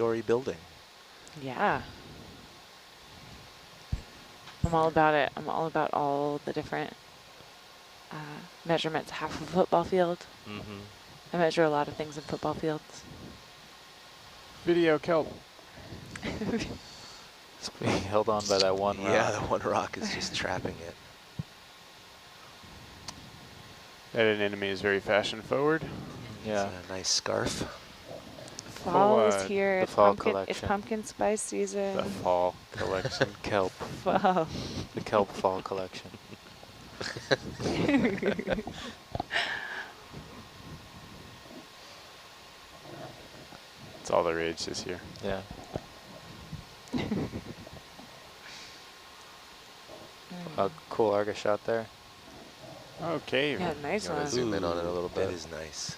multi-story building. Yeah. I'm all about it. I'm all about all the different measurements. Half a football field. Mm-hmm. I measure a lot of things in football fields. Video kelp. It's being held on by that one Yeah, rock. the one rock is just trapping it. That anemone is very fashion forward. Yeah. It's a nice scarf. Fall is here. The It's fall pumpkin. It's collection. pumpkin spice season. The fall collection. Kelp. Fall. The kelp fall collection. It's all the rage this year. Yeah. Cool Argus shot there. Okay. Yeah, nice You want one. to zoom in on it a little That bit? is nice.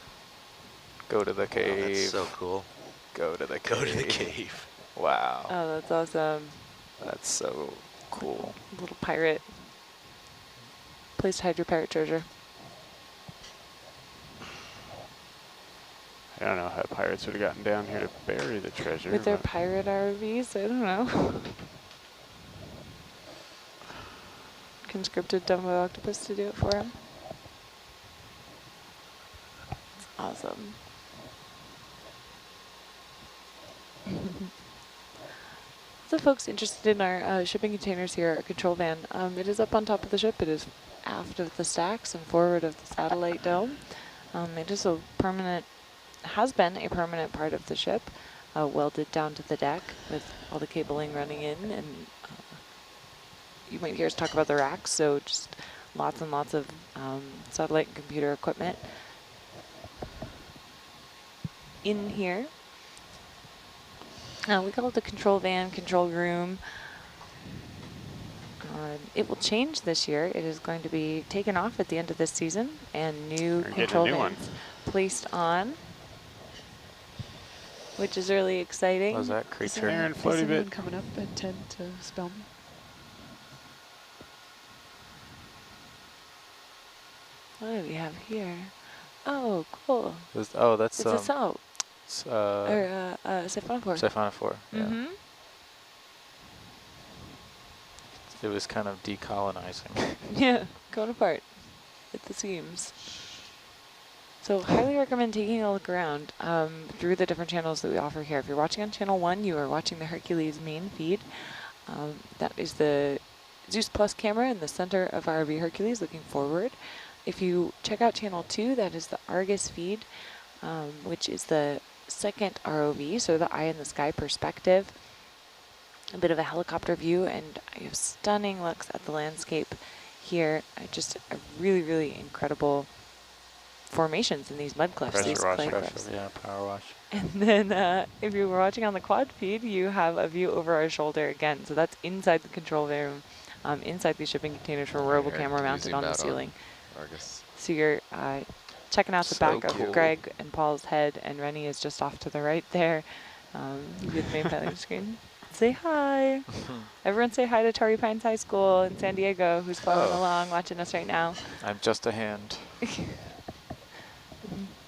Go to the Oh, cave. that's so cool. Go to the cave. Go to the cave. Wow. Oh, that's awesome. That's so cool. Little pirate. Place to hide your pirate treasure. I don't know how pirates would have gotten down here to bury the treasure. With their but pirate ROVs, I don't know. Conscripted Dumbo Octopus to do it for him. It's awesome. So folks interested in our shipping containers here, our control van, it is up on top of the ship. It is aft of the stacks and forward of the satellite dome. It is a permanent, has been a permanent part of the ship, welded down to the deck with all the cabling running in, and you might hear us talk about the racks, so just lots and lots of satellite and computer equipment in here. We call it the control van, control room. It will change this year. It is going to be taken off at the end of this season, and new control vans placed on, which is really exciting. What was that creature? Aaron, Is floaty anyone bit. coming up at 10 to spell me? What do we have here? Oh, cool. Oh, that's It's a salt. Or siphonophore. Siphonophore. Yeah. Mm-hmm. It was kind of decolonizing. Yeah, going apart at the seams. So highly recommend taking a look around through the different channels that we offer here. If you're watching on channel 1, you are watching the Hercules main feed. That is the Zeus Plus camera in the center of ROV Hercules looking forward. If you check out channel 2, that is the Argus feed, which is the second ROV, so the eye in the sky perspective. A bit of a helicopter view, and I have stunning looks at the landscape here. Just a really, really incredible formations in these mud cliffs, these clay cliffs. Yeah, power wash. And then if you were watching on the quad feed, you have a view over our shoulder again. So that's inside the control room, inside these shipping containers from a robo camera mounted on the ceiling. Argus. So you're checking out the So back cool. of Greg and Paul's head, and Rennie is just off to the right there with the main piloting screen. Say hi. Everyone say hi to Torrey Pines High School in San Diego, who's following along, watching us right now. I'm just a hand.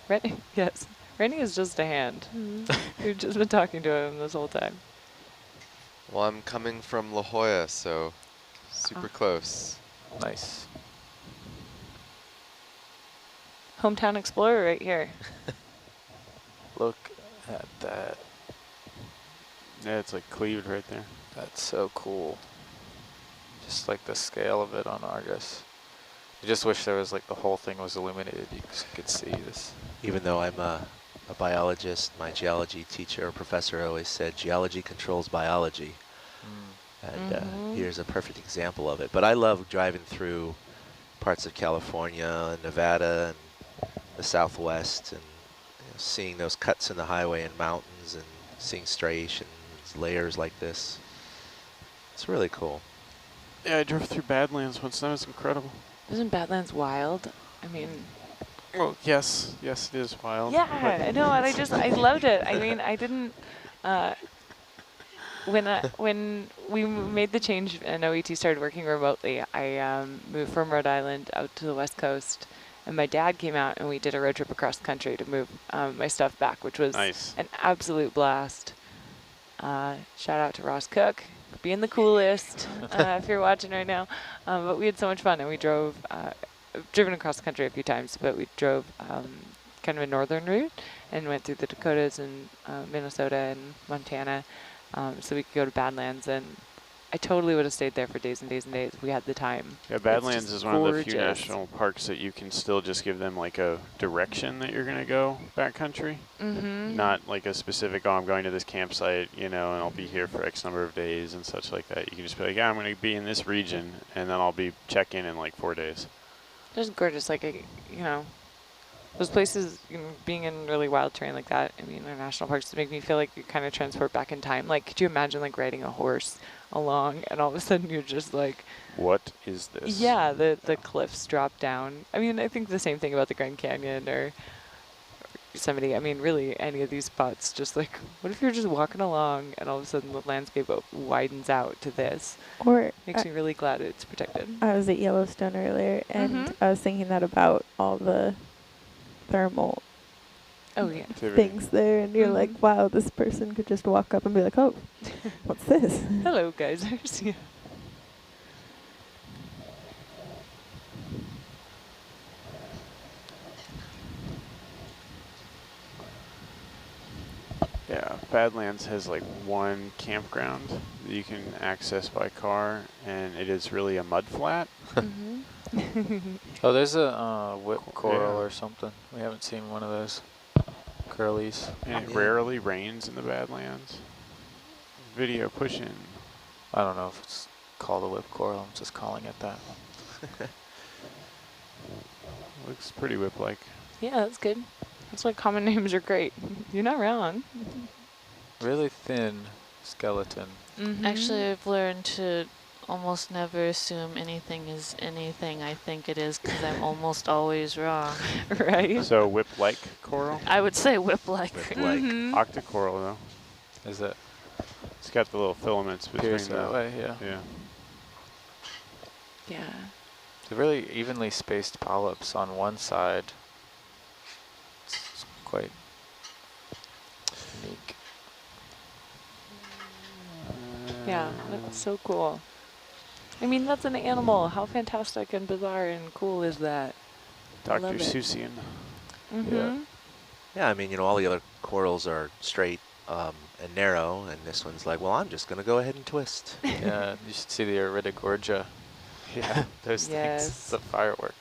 Rennie, yes. Rennie is just a hand. We've just been talking to him this whole time. Well, I'm coming from La Jolla, so super close. Nice. Hometown Explorer right here. Look at that. Yeah, it's like cleaved right there. That's so cool. Just like the scale of it on Argus. I just wish there was like the whole thing was illuminated. You could see this. Even though I'm a biologist, my geology teacher or professor always said geology controls biology. And here's a perfect example of it. But I love driving through parts of California and Nevada and the Southwest, and seeing those cuts in the highway and mountains, and seeing striations, layers like this. It's really cool. Yeah, I drove through Badlands once. That was incredible. Isn't Badlands wild? I mean, Well, yes, it is wild. yeah, I know, and I loved it. I mean, I didn't, when we made the change and OET started working remotely, I moved from Rhode Island out to the West Coast, and my dad came out and we did a road trip across the country to move my stuff back, which was Nice. an absolute blast. Shout out to Ross Cook, being the coolest, if you're watching right now. But we had so much fun, and we drove, driven across the country a few times, but we drove kind of a northern route and went through the Dakotas and Minnesota and Montana, so we could go to Badlands. And I totally would have stayed there for days and days and days if we had the time. Yeah, Badlands is one of the few gorgeous. national parks that you can still just give them like a direction that you're going to go backcountry. Mm-hmm. Not like a specific, oh, I'm going to this campsite, you know, and I'll be here for X number of days and such like that. You can just be like, yeah, I'm going to be in this region, and then I'll be checking in like 4 days. Just gorgeous, like, you know, those places, you know, being in really wild terrain like that, I mean, our national parks make me feel like you kind of transport back in time. Like, could you imagine, like, riding a horse along, and all of a sudden you're just like... What is this? Yeah, the cliffs drop down. I mean, I think the same thing about the Grand Canyon or Yosemite. I mean, really, any of these spots, just like, what if you're just walking along, and all of a sudden the landscape widens out to this? Or Makes me really glad it's protected. I was at Yellowstone earlier, and I was thinking that about all the thermal Oh, yeah. things there, and you're like, wow, this person could just walk up and be like, oh, what's this? Hello, geysers. Yeah. Yeah, Badlands has like one campground that you can access by car, and it is really a mud flat. Oh, there's a whip coral Yeah. or something. We haven't seen one of those curlies. And it rarely rains in the Badlands. Video pushing. I don't know if it's called a whip coral. I'm just calling it that. Looks pretty whip-like. Yeah, that's good. That's why common names are great. You're not wrong. Really thin skeleton. Actually, I've learned to almost never assume anything is anything I think it is, because I'm almost always wrong. Right? So whip-like coral? I would say whip-like. Whip-like. Octocoral, though. Is it? It's got the little filaments between Appears that way, yeah. Yeah. Yeah. They're really evenly spaced polyps on one side. It's quite unique. Yeah, that's so cool. I mean, that's an animal. How fantastic and bizarre and cool is that? Dr. Love it. Seussian. Yeah. Yeah, I mean, you know, all the other corals are straight and narrow, and this one's like, well, I'm just going to go ahead and twist. Yeah, you should see the Iridogorgia. Yeah, those things. Yes. It's a firework.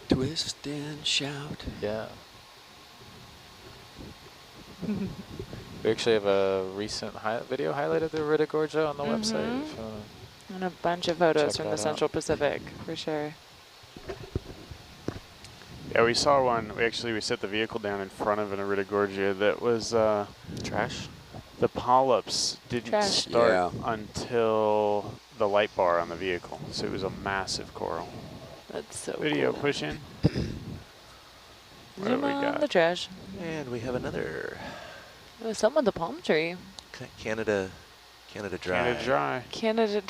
Twist and shout. Yeah. We actually have a recent video highlight of the Iridogorgia on the website. If you wanna. And a bunch of photos Check from the that out. Central Pacific, for sure. Yeah, we saw one. We set the vehicle down in front of an Iridogorgia that was Trash? the polyps didn't Trash. start Yeah. until the light bar on the vehicle. So it was a massive coral. That's so Video cool. pushing. What have Zoom we on got? the trash. And we have another Oh, some of the palm tree. Canada Dry. Canada Dry. Canada.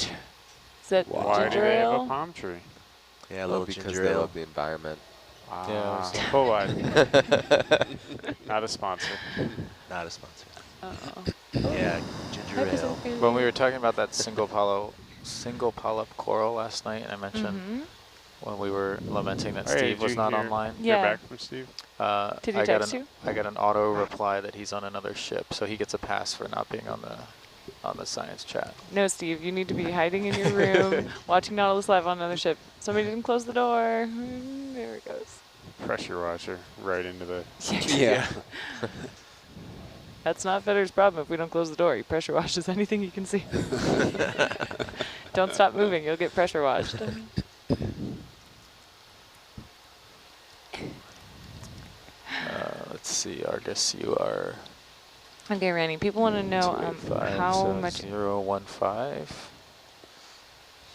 Is that Why ginger do they have a ale? palm tree? Yeah, a Well, little because ginger they ale. love the environment. Ah, Yeah, full wide. Not a sponsor. Not a sponsor. Uh-oh. Yeah, ginger ale. When we were talking about that single polyp coral last night, and I mentioned when we were lamenting that Hey, Steve did was you not hear- online. Yeah. Hear back from Steve? Did he I got text you? I got an auto reply that he's on another ship, so he gets a pass for not being on the science chat. No, Steve, you need to be hiding in your room, watching Nautilus Live on another ship. Somebody didn't close the door. There it goes. Pressure washer right into the... Yeah. That's not Fetter's problem if we don't close the door. He pressure washes anything he can see. Don't stop moving, you'll get pressure washed. Let's see, Argus, you are Okay, Randy, people want to know 285, how so much... 015.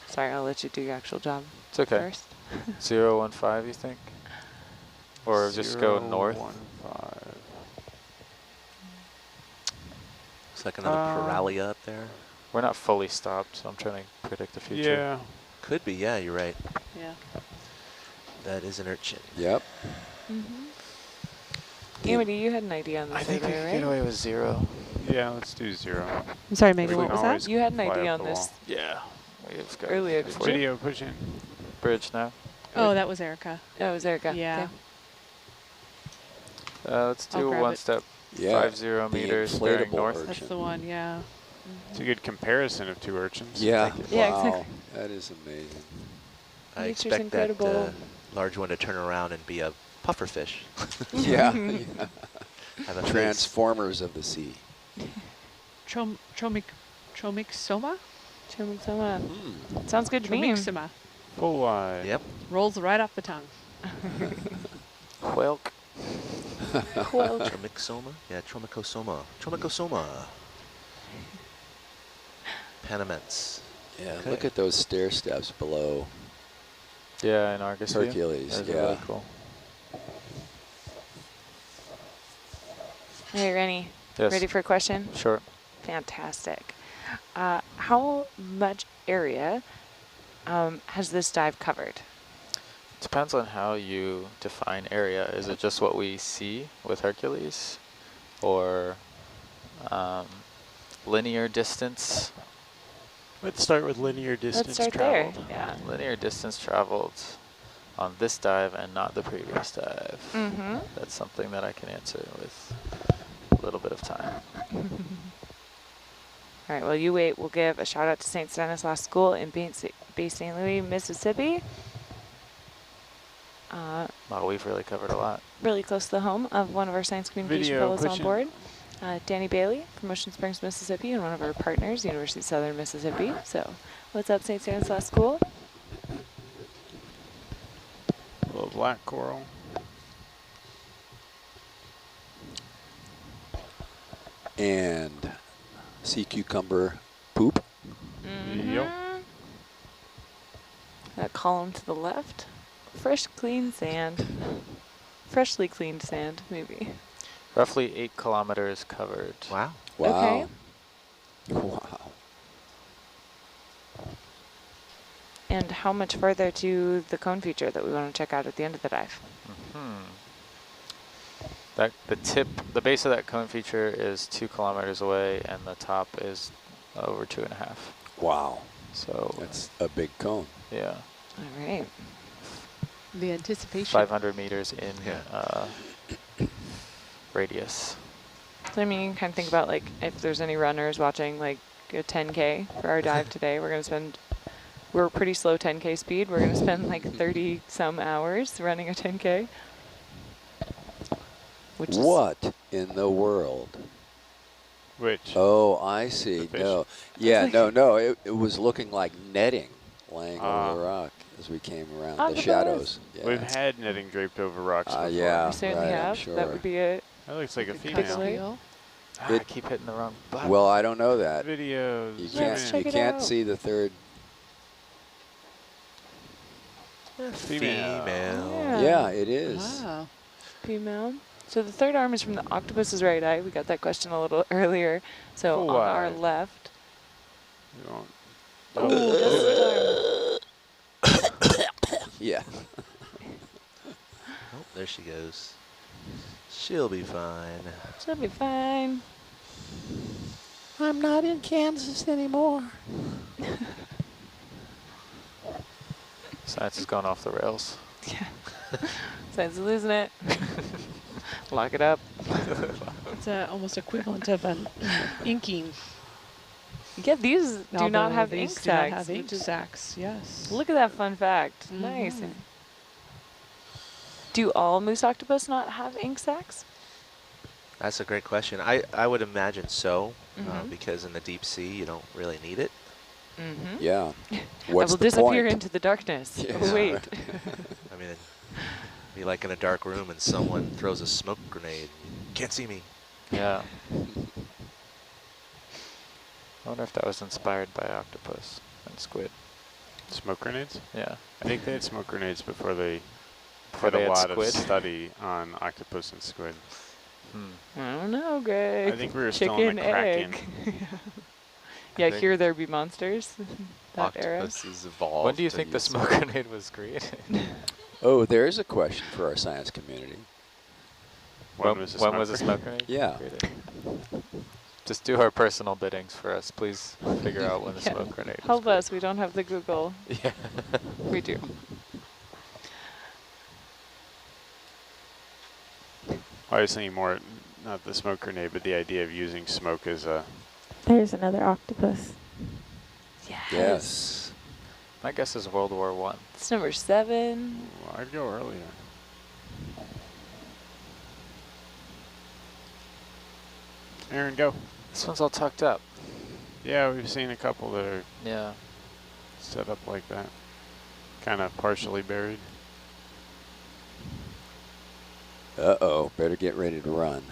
Sorry, I'll let you do your actual job It's okay. first. 015, you think? Or just go north? 015. It's like another Paralia up there. We're not fully stopped, so I'm trying to predict the future. Yeah. Could be, yeah, you're right. Yeah. That is an urchin. Yep. Amity, you had an idea on this I think we earlier, could get right? away with 0. Yeah, let's do 0. I'm sorry, We Megan, can what was always that? You had an fly idea up on the this wall. Yeah. We've got earlier, didn't you? Video, push in. bridge now. Oh, that was Erica. That was Erica. Yeah. Okay. Let's I'll do grab one it. step. Yeah. 50 the meters bearing inflatable north. urchin. That's the one, yeah. It's a good comparison of 2 urchins. Yeah. Yeah, wow. exactly. That is amazing. I Nature's expect that incredible. large one to turn around and be a puffer fish. yeah. Have a face. Transformers of the sea. Chomixoma? Chomixoma. Sounds good to me. Chomixoma. Full wide. Yep. Rolls right off the tongue. Whelk. Tromixoma? Yeah, Tromicosoma. Tromicosoma. Panaments. Yeah, Okay. look at those stair steps below Yeah, in Argus view. Hercules. That's Yeah. really cool. Hey, Rennie. Yes. Ready for a question? Sure. Fantastic. How much area has this dive covered? Depends on how you define area. Is it just what we see with Hercules, or linear distance? Let's start with linear distance Let's start traveled. there. Yeah. Linear distance traveled on this dive and not the previous dive. Mm-hmm. That's something that I can answer with a little bit of time. All right, well, you wait. We'll give a shout out to St. Stanislaus School in Bay St. Louis, Mississippi. Wow, we've really covered a lot. Really close to the home of one of our science communication Video, fellows on pushing. board, Danny Bailey from Ocean Springs, Mississippi, and one of our partners, University of Southern Mississippi. So, what's up, St. Stanislaus School? A little black coral. And sea cucumber poop. Yep. That column to the left. Fresh, clean sand. Freshly cleaned sand, maybe. Roughly 8 kilometers covered. Wow. Wow. Okay. Wow. And how much further to the cone feature that we want to check out at the end of the dive? That the base of that cone feature is 2 kilometers away, and the top is over 2.5. Wow. So That's a big cone. yeah, All right. The anticipation. 500 meters in radius. So I mean, you can kind of think about like if there's any runners watching like a 10K for our dive today, we're pretty slow 10K speed. We're going to spend like 30 some hours running a 10K. Which What in the world? Which? Oh, I see. fish. No. Yeah, no. It was looking like netting laying over the rock as we came around. The Octopus. shadows. Yeah. We've had netting draped over rocks before. yeah. we certainly right, I'm have. sure. That would be it. That looks like a Good female. feel. I keep hitting the wrong button. Well, I don't know that. Videos. You zoom Let's in. check you it can't out. see the third. Female. Yeah, it is. Wow. Female. So the third arm is from the octopus's right eye. We got that question a little earlier. So Full on our wide. left. You want- Oh, Yeah. Oh, there she goes. She'll be fine. she'll be fine. I'm not in Kansas anymore. Science has gone off the rails. Yeah. Science is losing it. Lock it up. It's almost equivalent of an inking. Yeah, these do not Although have these ink do not sacs. have ink which is- sacs, yes. Look at that fun fact. Nice. Mhm. Do all moose octopus not have ink sacs? That's a great question. I would imagine so, Mhm. because in the deep sea you don't really need it. Mm-hmm. Yeah. I What's will the disappear point? into the darkness. Yeah. Oh, wait. I mean, it'd be like in a dark room and someone throws a smoke grenade. Can't see me. Yeah. I wonder if that was inspired by octopus and squid. Smoke grenades? Yeah. I think they had smoke grenades before they Before did they a had lot of squid? study on octopus and squid. I don't know, Greg. I think we were still in Chicken, the Kraken. egg. Yeah, think- here there be monsters. That era. Octopuses evolved. When do you to think the use smoke them. grenade was created? Oh, there is a question for our science community. When was the when smoke was the smoke grenade Yeah. created? Just do our personal biddings for us, please. Figure out when the Yeah. smoke grenade was Help created. us. We don't have the Google. Yeah. We do. I was thinking more, not the smoke grenade, but the idea of using smoke as a... There's another octopus. Yes. My guess is World War I. It's number 7. Well, I'd go earlier. Aaron, go. This one's all tucked up. Yeah, we've seen a couple that are Yeah. set up like that. Kind of partially buried. Uh-oh, better get ready to run.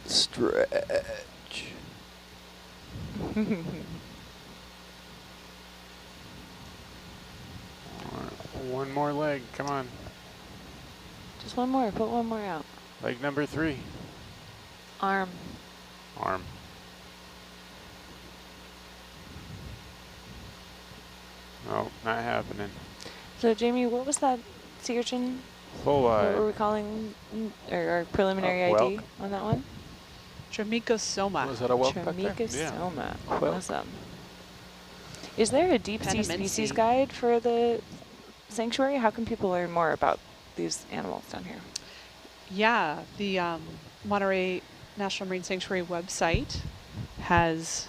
Stretch. One more leg, come on. Just one more. Put one more out. Leg number 3. Arm. Arm. No, not happening. So, Jamie, what was that sea urchin? Full What were wide. we calling our preliminary Whelk. ID on that one? Tramicosoma. Was that a whelk back there? Tramicosoma. Whelk. Awesome. Is there a deep sea Pennimancy. species guide for the sanctuary? How can people learn more about these animals down here? Yeah, the Monterey National Marine Sanctuary website has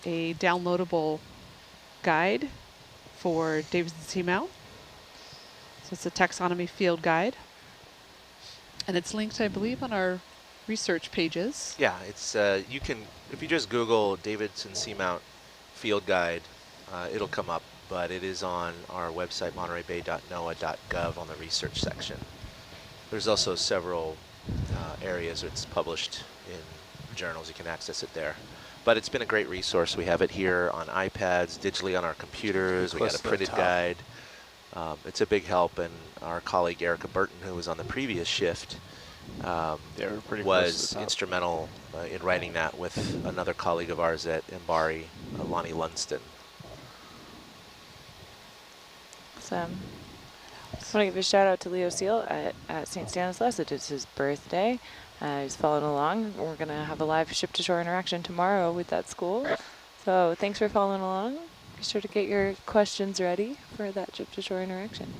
a downloadable guide for Davidson Seamount. So it's a taxonomy field guide. And it's linked, I believe, on our research pages. Yeah, it's you can, if you just Google Davidson Seamount Field Guide, it'll come up, but it is on our website, montereybay.noaa.gov, on the research section. There's also several areas it's published in journals. You can access it there. But it's been a great resource. We have it here on iPads, digitally on our computers. We got a printed guide. It's a big help, and our colleague Erica Burton, who was on the previous shift, We're pretty close to was the top. instrumental in writing that with another colleague of ours at Mbari, Lonnie Lunston. So, I want to give a shout out to Leo Seal at St. Stanislaus. It is his birthday. He's following along. We're going to have a live ship-to-shore interaction tomorrow with that school. So thanks for following along. Be sure to get your questions ready for that ship-to-shore interaction.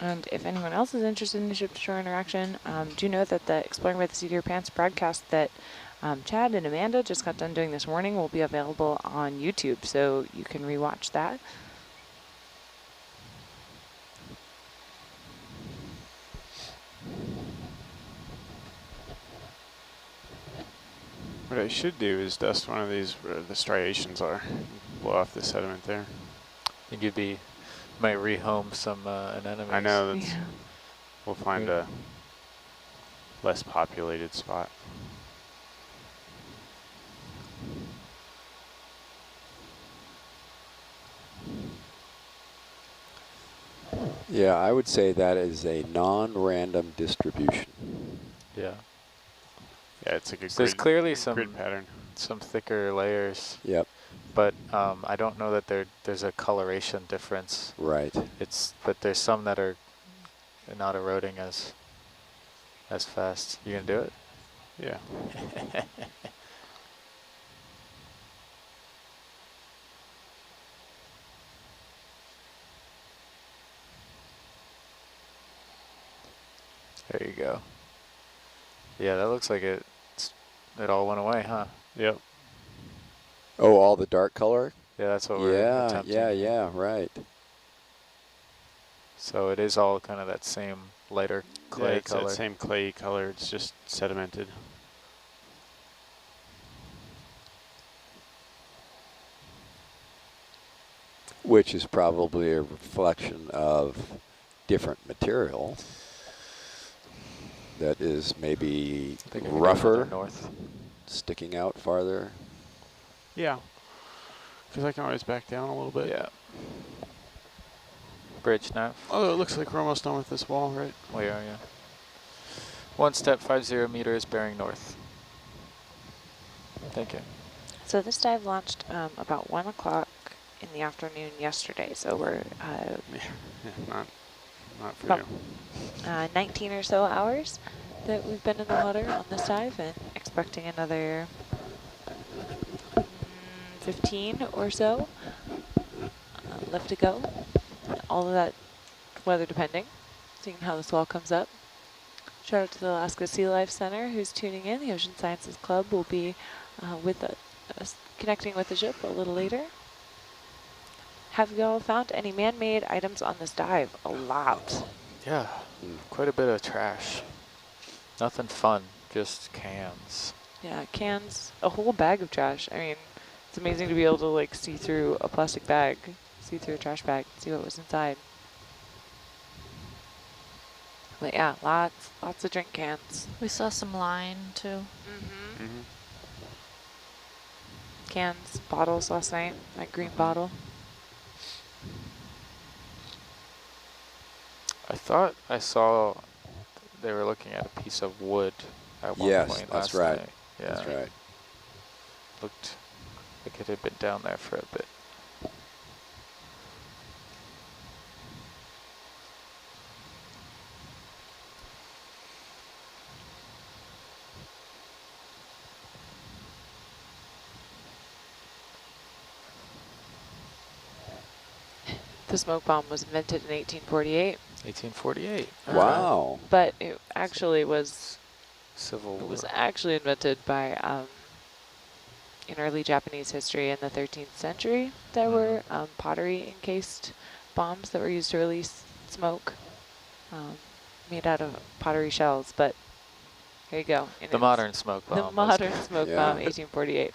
And if anyone else is interested in the ship-to-shore interaction, do know that the Exploring by the Seat of Your Pants broadcast that Chad and Amanda just got done doing this morning will be available on YouTube, so you can rewatch that. What I should do is dust one of these where the striations are. Blow off the sediment there. Think you'd be, might rehome some anemones. I know, that's, Yeah. we'll find a less populated spot. Yeah, I would say that is a non-random distribution. Yeah. Yeah, it's like a So there's grid, clearly grid pattern. some thicker layers, Yep, but I don't know that there's a coloration difference. right. But there's some that are not eroding as fast. You gonna do it? Yeah. There you go. Yeah, that looks like it all went away, huh? Yep. Oh, all the dark color? Yeah, that's what we're Yeah, attempting. yeah, right. So it is all kind of that same lighter clay Yeah, it's color. that same clay color. It's just sedimented. Which is probably a reflection of different material that is maybe I think I can do rougher, another north. sticking out farther. Yeah. Because I can always back down a little bit. Yeah. Bridge nav. Although it looks like we're almost done with this wall, right? We are, yeah. 1 step 50 meters bearing north. Thank you. So this dive launched about 1 o'clock in the afternoon yesterday. So we're Yeah, not Not for About you. 19 or so hours that we've been in the water on this dive, and expecting another 15 or so left to go. All of that weather depending, seeing how the swell comes up. Shout out to the Alaska Sea Life Center who's tuning in. The Ocean Sciences Club will be connecting with the ship a little later. Have you all found any man-made items on this dive? A lot. Yeah, quite a bit of trash. Nothing fun, just cans. Yeah, cans, a whole bag of trash. I mean, it's amazing to be able to like see through a plastic bag, see through a trash bag, see what was inside. But yeah, lots of drink cans. We saw some line too. Cans, bottles last night, that green bottle. I thought I saw they were looking at a piece of wood at one Yes, point that's last right. night. Yeah, That's right. looked like it had been down there for a bit. The smoke bomb was invented in 1848. 1848. Wow. But it actually was Civil War. It was actually invented by, in early Japanese history in the 13th century, there were pottery encased bombs that were used to release smoke, made out of pottery shells. But here you go. The modern smoke bomb. The modern smoke bomb, 1848.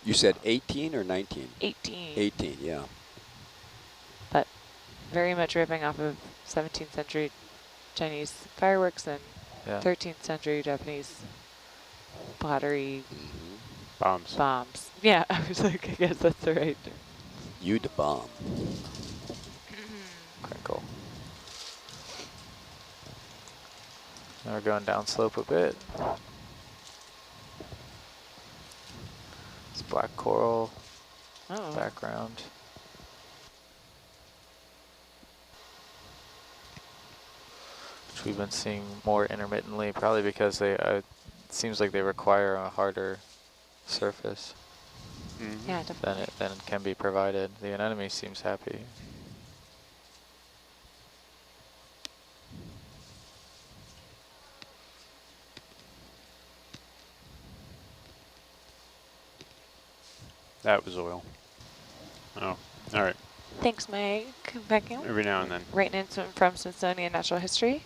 You said 18 or 19? 18. 18, yeah. But very much ripping off of 17th century Chinese fireworks and 13th century Japanese pottery bombs. Yeah, I was like, I guess that's the right. You the bomb. Crinkle. Now we're going down slope a bit. It's black coral background. Which we've been seeing more intermittently, probably because they it seems like they require a harder surface Yeah, definitely. than it can be provided. The anemone seems happy. That was oil. Oh, all right. Thanks, Mike. Vacuum. Every now and then. Writing in from Smithsonian Natural History.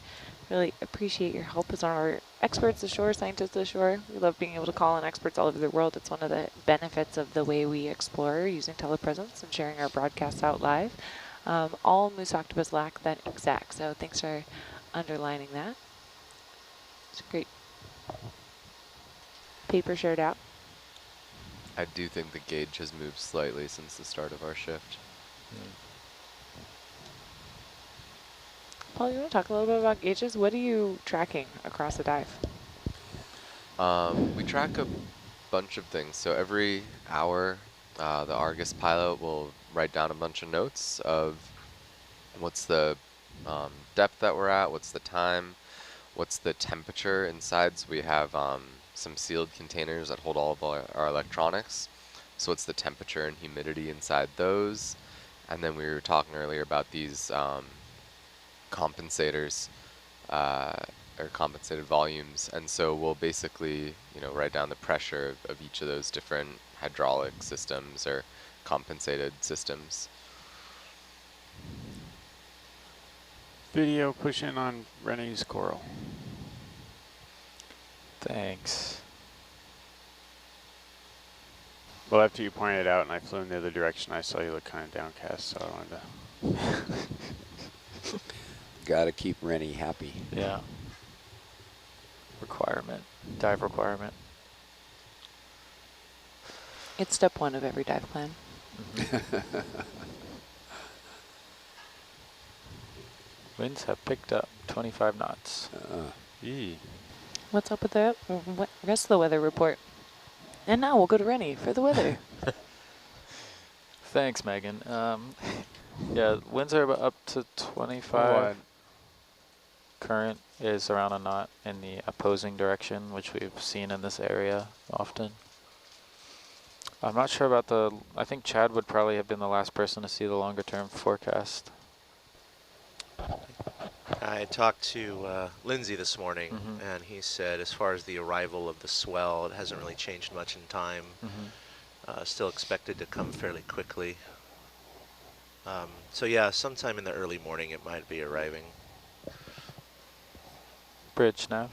Really appreciate your help as one of our experts ashore, scientists ashore. We love being able to call in experts all over the world. It's one of the benefits of the way we explore using telepresence and sharing our broadcasts out live. All moose octopus lack that exact, so thanks for underlining that. It's a great paper shared out. I do think the gauge has moved slightly since the start of our shift. Paul, you want to talk a little bit about gauges? What are you tracking across the dive? We track a bunch of things. So every hour, the Argus pilot will write down a bunch of notes of what's the depth that we're at, what's the time, what's the temperature inside. So we have some sealed containers that hold all of our electronics. So what's the temperature and humidity inside those? And then we were talking earlier about these compensators or compensated volumes, and so we'll basically, write down the pressure of each of those different hydraulic systems or compensated systems. Video push in on Renee's coral. Thanks. Well, after you pointed it out and I flew in the other direction, I saw you look kind of downcast, so I wanted to. Got to keep Rennie happy. Yeah. Requirement. Dive requirement. It's step one of every dive plan. Winds have picked up 25 knots. What's up with the rest of the weather report? And now we'll go to Rennie for the weather. Thanks, Megan. Yeah, winds are about up to 25. wide. Current is around a knot in the opposing direction, which we've seen in this area often. I'm not sure about I think Chad would probably have been the last person to see the longer term forecast. I talked to Lindsay this morning, and he said as far as the arrival of the swell, it hasn't really changed much in time. Still expected to come fairly quickly. So yeah, sometime in the early morning it might be arriving. Bridge nav.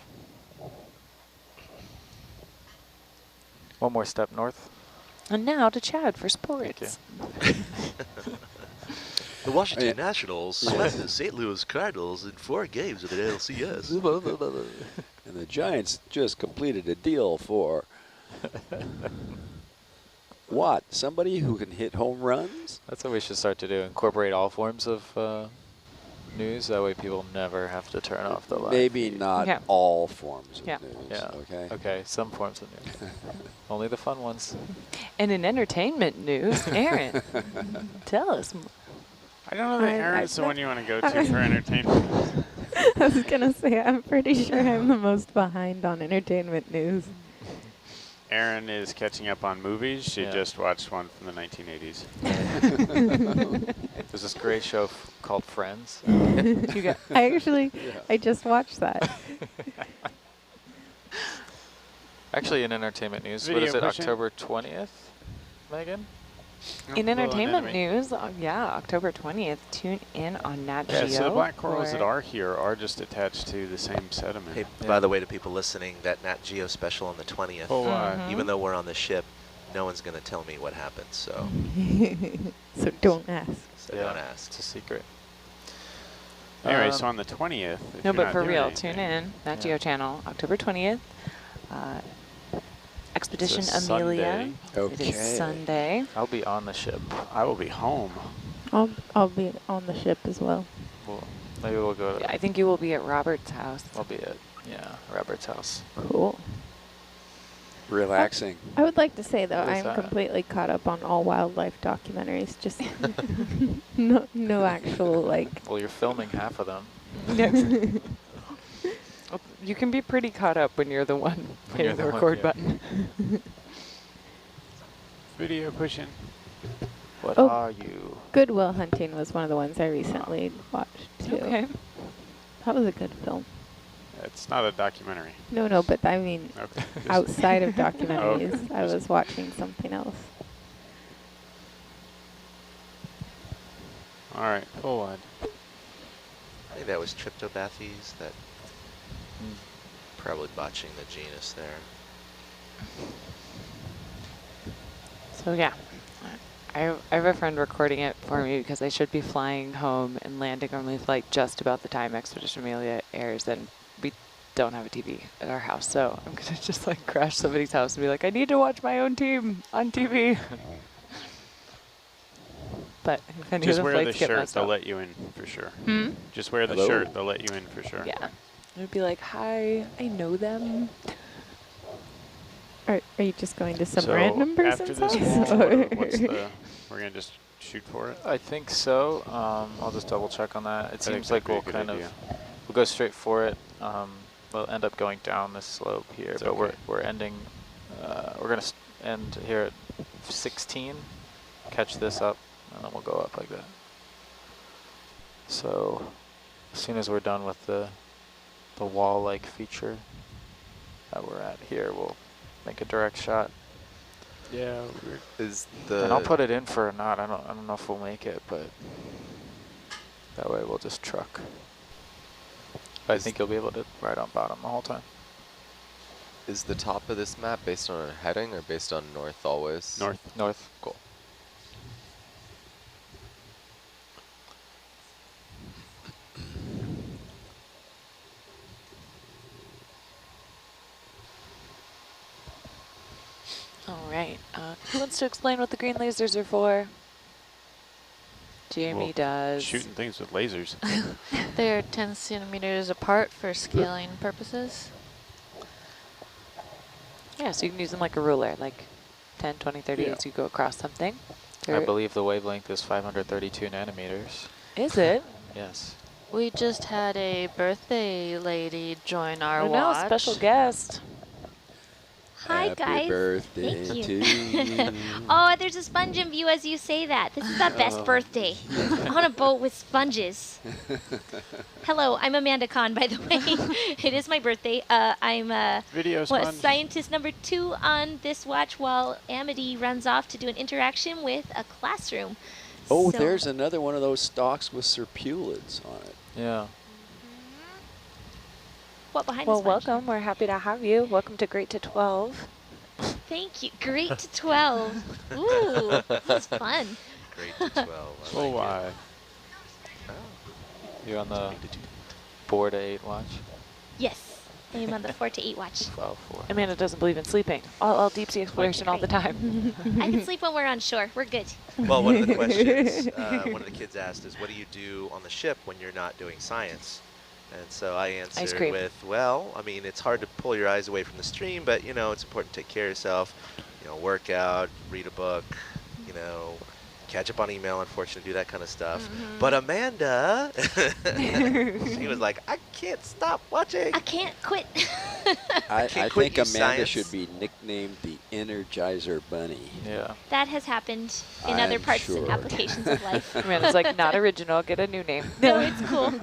One more step north. And now to Chad for sports. The Washington Nationals swept the St. Louis Cardinals in 4 games of the ALCS. And the Giants just completed a deal for what? Somebody who can hit home runs? That's what we should start to do. Incorporate all forms of news. That way people never have to turn off the live. Maybe not all forms of news. Yeah. Okay. Okay. Some forms of news. Only the fun ones. And in entertainment news, Aaron, tell us. I don't know that Aaron's the one you want to go to for entertainment. I was going to say, I'm pretty sure I'm the most behind on entertainment news. Erin is catching up on movies. She just watched one from the 1980s. There's this great show called Friends. I just watched that. Actually, in entertainment news, Video what is it, pushing? October 20th, Megan? In entertainment news, October 20th, tune in on Nat Geo. Yeah, so the black corals that are here are just attached to the same sediment. Hey, by the way, to people listening, that Nat Geo special on the 20th, even though we're on the ship, no one's going to tell me what happened, so. So don't ask. So don't ask. It's a secret. Anyway, so on the 20th. No, but for real, tune in, Nat Geo channel, October 20th. Expedition Amelia. It is Sunday. I'll be on the ship. I will be home. I'll be on the ship as well. Maybe we'll go to... I think you will be at Robert's house. I'll be at, Robert's house. Cool. Relaxing. I would like to say, though, What is I'm that? completely caught up on all wildlife documentaries. Just no actual, like... Well, you're filming half of them. You can be pretty caught up when you're the one hitting the record button. Video pushing. What Oh. are you? Good Will Hunting was one of the ones I recently watched, too. Okay. That was a good film. It's not a documentary. No, but I mean, outside of documentaries, I was watching something else. All right, full wide. I think that was Tryptobathes, that probably botching the genus there. So yeah, I have a friend recording it for me because I should be flying home and landing on my flight just about the time Expedition Amelia airs, and we don't have a TV at our house, so I'm gonna just like crash somebody's house and be like, I need to watch my own team on TV. But if any Just of the wear the flights get shirt, messed they'll up, let you in for sure. Just wear the Hello? shirt, they'll let you in for sure. yeah, it would be like, hi, I know them. Are you just going to some So random after person's this house? wall, or- we're going to just shoot for it? I think so. I'll just double check on that. It I think seems like we'll that'd be a good kind of, idea. we'll go straight for it. We'll end up going down this slope here, It's but okay. we're ending, we're going to end here at 16, catch this up, and then we'll go up like that. So as soon as we're done with the wall-like feature that we're at here, we'll make a direct shot. Yeah. And I'll put it in for a knot. I don't know if we'll make it, but that way we'll just truck. I think you'll be able to ride on bottom the whole time. Is the top of this map based on a heading or based on north always? North. North. Cool. All right, who wants to explain what the green lasers are for? Jamie Well, does. Shooting things with lasers. They're 10 centimeters apart for scaling purposes. Yeah, so you can use them like a ruler, like 10, 20, 30 as you go across something. I believe the wavelength is 532 nanometers. Is it? Yes. We just had a birthday lady join our Oh no, watch. special guest. Hi, Happy guys. birthday Thank to you. you. Oh, there's a sponge in view as you say that. This is the best birthday. On a boat with sponges. Hello, I'm Amanda Kahn, by the way. It is my birthday. I'm Video sponge. scientist number 2 on this watch while Amity runs off to do an interaction with a classroom. Oh, So- there's another one of those stalks with serpulids on it. Yeah. What behind Well, the sponge? welcome. We're happy to have you. Welcome to Great to 12. Thank you. Great to 12. Ooh, that's fun. Great to 12. I Oh, like why? it. Oh. You on the 4 to 8 watch? Yes, I am on the 4 to 8 watch. 12-4. Amanda doesn't believe in sleeping. All deep sea exploration all the time. I can sleep when we're on shore. We're good. Well, one of the questions one of the kids asked is, what do you do on the ship when you're not doing science? And so I answered cream. with, well, I mean, it's hard to pull your eyes away from the stream, but, you know, it's important to take care of yourself. You know, work out, read a book, you know, catch up on email, unfortunately, do that kind of stuff. But Amanda, she was like, I can't stop watching. I can't quit. I can't quit think you, Amanda science. should be nicknamed the Energizer Bunny. Yeah. That has happened in other I'm parts and sure. applications of life. Amanda's like, not original. Get a new name. No, it's cool.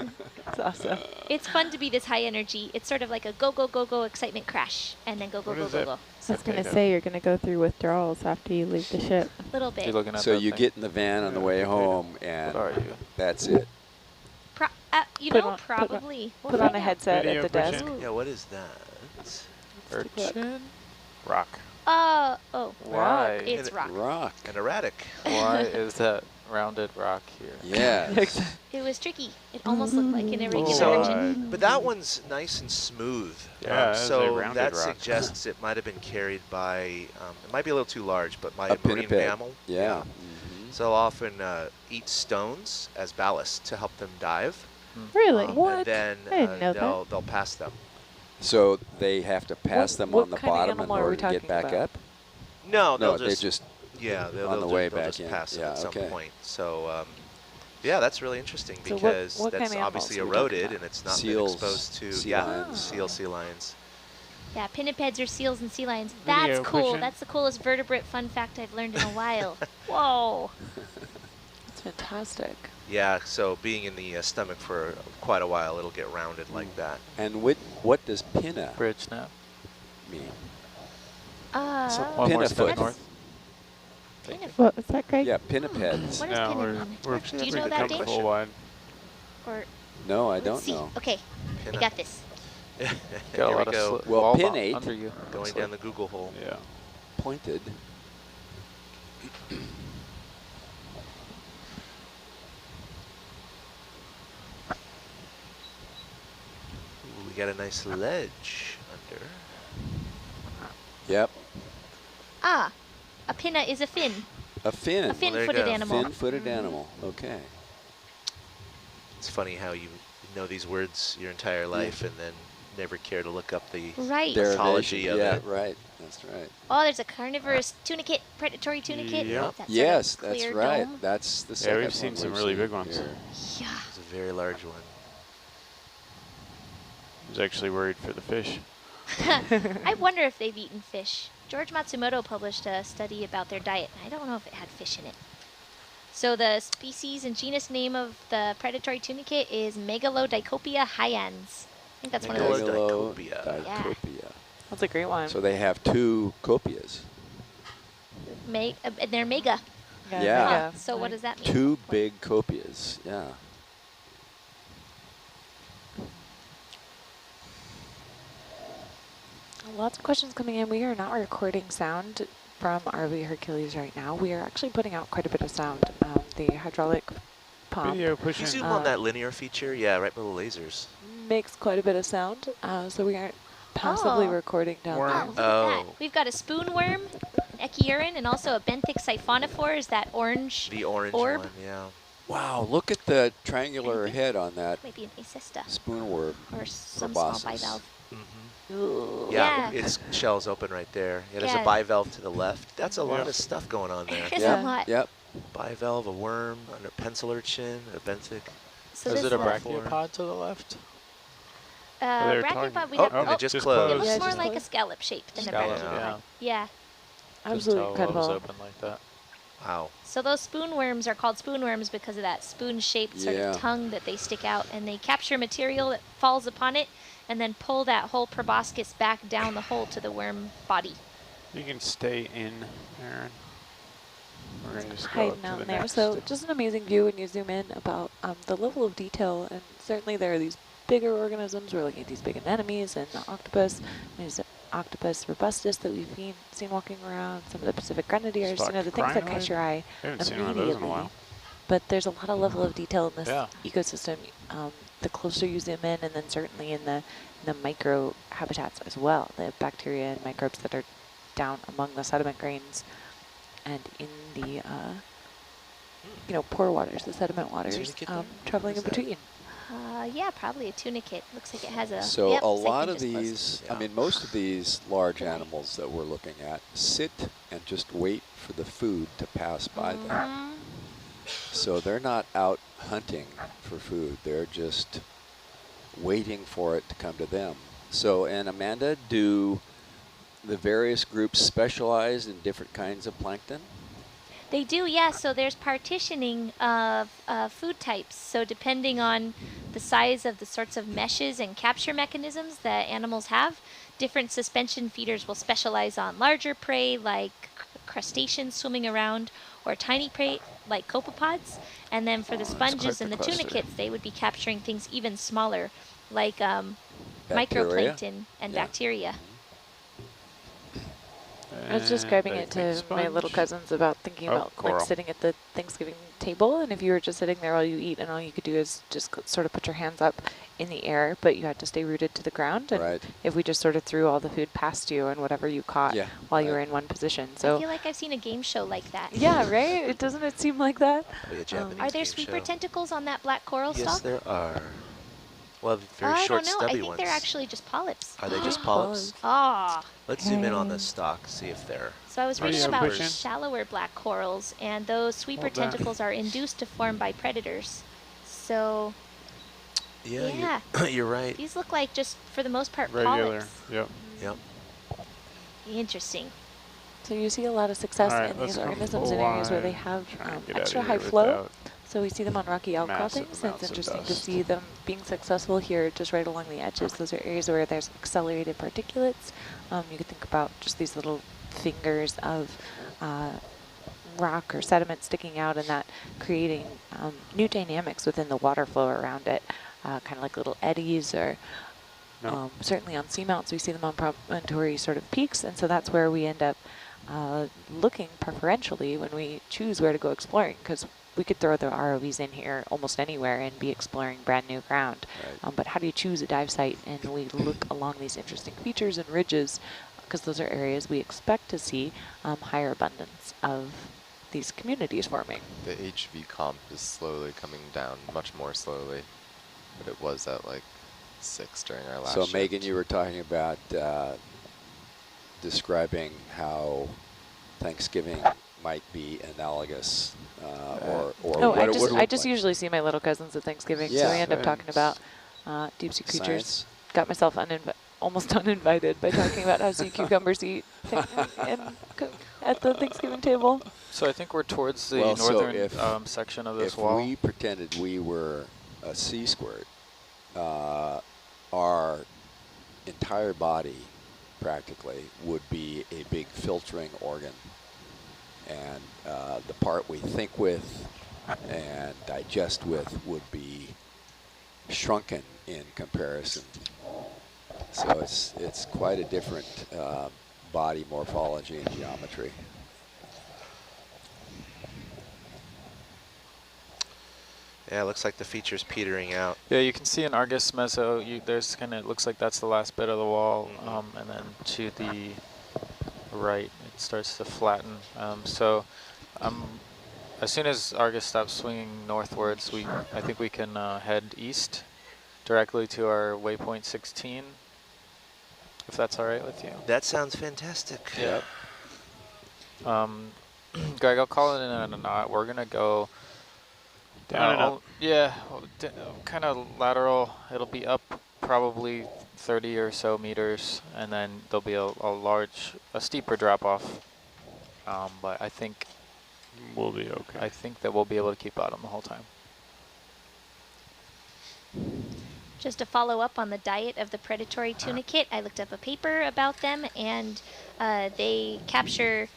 It's awesome. It's fun to be this high energy. It's sort of like a go, go, go, go excitement crash, and then go, go, What go, is go, that? go. I was going to say you're going to go through withdrawals after you leave the ship. A little bit. You're looking at So that you thing? get in the van on the way home, and What are you? that's it. You Put know, on- probably. We'll Put on find a out. headset Video at the desk. pushing. Yeah, what is that? Urchin? Rock. Oh, Why? it's rock. Rock. An erratic. Why is that rounded rock here? Yes. It was tricky. It almost looked like an irregular So- urchin. But that one's nice and smooth. Yeah, it's a so rounded that rock. suggests it might have been carried by, it might be a little too large, but by A a marine pinniped. mammal. Yeah. So they'll often eat stones as ballast to help them dive. Really? And then I didn't know that. they'll pass them. So they have to pass them what on the kind of bottom in animal are we order to get talking back about? up? No, No, they'll they just, just yeah, they'll, on they'll the way they'll back just in. pass them Yeah, at some okay. point. So yeah, that's really interesting So because what kind that's of obviously animals are we talking eroded about? and it's not Seals, been exposed to sea yeah, lions. sea lions. Yeah, pinnipeds are seals and sea lions. Video That's cool. pushing. That's the coolest vertebrate fun fact I've learned in a while. Whoa. It's fantastic. Yeah, so being in the stomach for quite a while, it'll get rounded like that. And what does pinna Bridge snap. mean? One more Pinna step foot. north. What was that, Greg? Yeah, pinnipeds. What does No, pinna mean? we're Do you we know could that, come Dave? full wide. Or No, I let's don't see. know. Okay, I Pinna. got this. Got a Here we lot of go, Well, wall pinnate- under you. going down the Google hole. Yeah. Pointed. Ooh, we got a nice ledge under. Yep. Ah, a pinna is a fin. A fin. A there you fin-footed go. animal. Fin-footed animal. Okay. It's funny how you know these words your entire life and then never care to look up the Right. Derivation. of yeah, it. right. That's right. Oh, there's a carnivorous tunicate, predatory tunicate. Yeah. That's Yes, a that's clear right. dome. That's the Yeah, second we've seen one some we've really seen big ones. here. Yeah. It's a very large one. I was actually worried for the fish. I wonder if they've eaten fish. George Matsumoto published a study about their diet. I don't know if it had fish in it. So the species and genus name of the predatory tunicate is Megalodicopia hyans. I think that's one of those. Megalodicopia. Megalodicopia. That's a great one. So they have two copias. They're mega. Yeah. So what does that mean? Two big copias. Yeah. Lots of questions coming in. We are not recording sound from ROV Hercules right now. We are actually putting out quite a bit of sound. The hydraulic pump Video Can you pushing. zoom on that linear feature? Yeah, right below the lasers. makes quite a bit of sound, so we aren't passively Oh. recording down Worm. Oh, there. look at Oh. that. We've got a spoon worm, Echiurin, and also a benthic siphonophore. Is that orange? The orange Orb? one, yeah. Wow, look at the triangular head on that Might be an acista spoon worm. or some small Proboscis. bivalve. Ooh. Yeah, Yeah. its shell's open right there. Yeah, there's Yeah. a bivalve to the left. That's a lot Yeah. of stuff going on there. There's Yep, a lot. yep. bivalve, a worm, under pencil urchin, a benthic. So Is this it a is brachiopod to the left? they were brachiopod, we Oh, have, and it just just closed. it looks Yeah, more just like a closed. scallop shape than Scallop, a brachiopod. yeah. Yeah. Couldn't Absolutely tell what was incredible. open like that. Wow. So those spoonworms are called spoonworms because of that spoon-shaped sort Yeah. of tongue that they stick out, and they capture material that falls upon it and then pull that whole proboscis back down the hole to the worm body. You can stay in, Aaron. We're going to just go Hiding up to out the in there. next. So just an amazing view when you zoom in about the level of detail. And certainly there are these bigger organisms. We're looking at these big anemones and the octopus. There's Octopus robustus that we've seen walking around, some of the Pacific grenadiers, Spot the things that catch crinoid? your eye I haven't seen one of those in a immediately. while. But there's a lot of level of detail in this Yeah. ecosystem. The closer you zoom in, and then certainly in the micro habitats as well, the bacteria and microbes that are down among the sediment grains and in the pore waters, the sediment waters, Tunicate there? traveling in What is that? between. Yeah, probably a tunicate. Looks like it has a. So yep, a looks like lot they of just closed. these, Yeah. I mean, most of these large animals that we're looking at sit and just wait for the food to pass by them. So they're not out hunting for food. They're just waiting for it to come to them. So, and Amanda, do the various groups specialize in different kinds of plankton? They do, yeah. So there's partitioning of food types. So depending on the size of the sorts of meshes and capture mechanisms that animals have, different suspension feeders will specialize on larger prey like crustaceans swimming around, or tiny prey like copepods. And then for the sponges and the tunicates, they would be capturing things even smaller like Bacteria? microplankton and Yeah. bacteria. I was describing And it I to think my little sponge. cousins about thinking Oh, about like coral. sitting at the Thanksgiving table, and if you were just sitting there while you eat, and all you could do is just sort of put your hands up in the air, but you had to stay rooted to the ground. And Right. if we just sort of threw all the food past you and whatever you caught Yeah, while you right. were in one position, I so feel like I've seen a game show like that. yeah, right? Doesn't it seem like that? Probably a Japanese Are there game sweeper show. tentacles on that black coral Yes, stalk? there are. Well, very I short, don't know. I stubby think ones. they're actually just polyps. Are they just polyps? Ah. Let's zoom in on the stalk, see if they're. So I was Oh, reading yeah, about push in. shallower black corals, and those sweeper Hold that. tentacles are induced to form by predators. So Yeah, Yeah. you're right. these look like just, for the most part, Regular. polyps. Yep. Yep. Interesting. So you see a lot of success All right, in let's these come organisms in areas where they wide. have Try and get extra outta high here flow. without So we see them on rocky outcroppings, massive and amounts it's of interesting to dust. see them being successful here just right along the edges. Those are areas where there's accelerated particulates. You could think about just these little fingers of rock or sediment sticking out, and that creating new dynamics within the water flow around it, kind of like little eddies, or No. certainly on seamounts we see them on promontory sort of peaks, and so that's where we end up looking preferentially when we choose where to go exploring, because we could throw the ROVs in here almost anywhere and be exploring brand new ground. Right. But how do you choose a dive site? And we look along these interesting features and ridges, because those are areas we expect to see higher abundance of these communities forming. The HV comp is slowly coming down, much more slowly, but it was at like 6 during our last So shift. Megan, you were talking about describing how Thanksgiving might be analogous, or No, what I it would just look like. Usually see my little cousins at Thanksgiving, so Yeah. we end up Science. talking about deep sea creatures. Science. Got myself almost uninvited by talking about how sea cucumbers eat at the Thanksgiving table. So I think we're towards the Well, so northern if- section of this If wall. we pretended we were a sea squirt, our entire body practically would be a big filtering organ. And the part we think with and digest with would be shrunken in comparison. So it's quite a different body morphology and geometry. Yeah, it looks like the feature's petering out. Yeah, you can see in Argus Meso, there's kind of, it looks like that's the last bit of the wall, and then to the right, it starts to flatten. As soon as Argus stops swinging northwards, I think we can head east directly to our waypoint 16, if that's all right with you. That sounds fantastic. Yeah. Greg, I'll call it in and a knot. We're gonna go Down and up. Yeah, kind of lateral. It'll be up probably 30 or so meters, and then there'll be a steeper drop off. But I think We'll be okay. I think that we'll be able to keep bottom the whole time. Just to follow up on the diet of the predatory tunicate, I looked up a paper about them, and they capture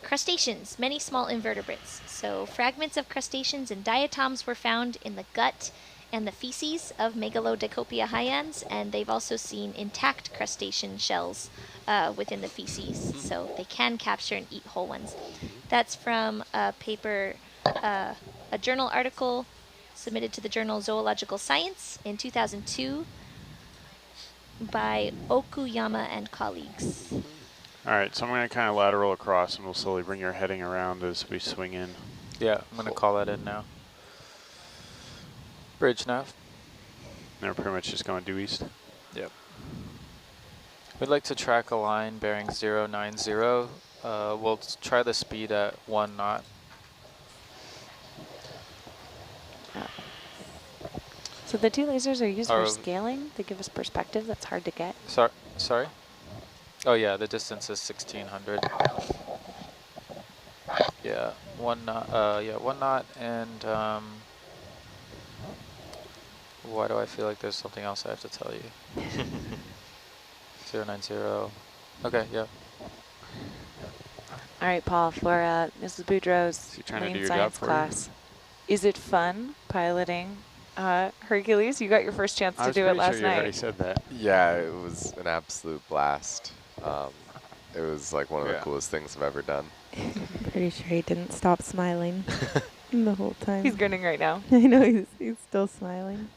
crustaceans, many small invertebrates. So fragments of crustaceans and diatoms were found in the gut and the feces of Megalodicopia hyans, and they've also seen intact crustacean shells within the feces. So they can capture and eat whole ones. That's from a paper, a journal article submitted to the journal Zoological Science in 2002 by Okuyama and colleagues. All right, so I'm going to kind of lateral across, and we'll slowly bring your heading around as we swing in. Yeah, I'm going to call that in now. Bridge nav. And we're pretty much just going due east. Yep. We'd like to track a line bearing 090. We'll try the speed at 1 knot. So the two lasers are used for scaling. They give us perspective that's hard to get. Sorry? Oh yeah, the distance is 1600. Yeah, 1 knot. Yeah, 1 knot, and why do I feel like there's something else I have to tell you? 090. Okay, yeah. All right, Paul, for Mrs. Boudreau's marine science class, is it fun piloting Hercules? You got your first chance to do it last night. I already said that. Yeah, it was an absolute blast. It was like one of the coolest things I've ever done. Pretty sure he didn't stop smiling the whole time. He's grinning right now. I know, he's still smiling.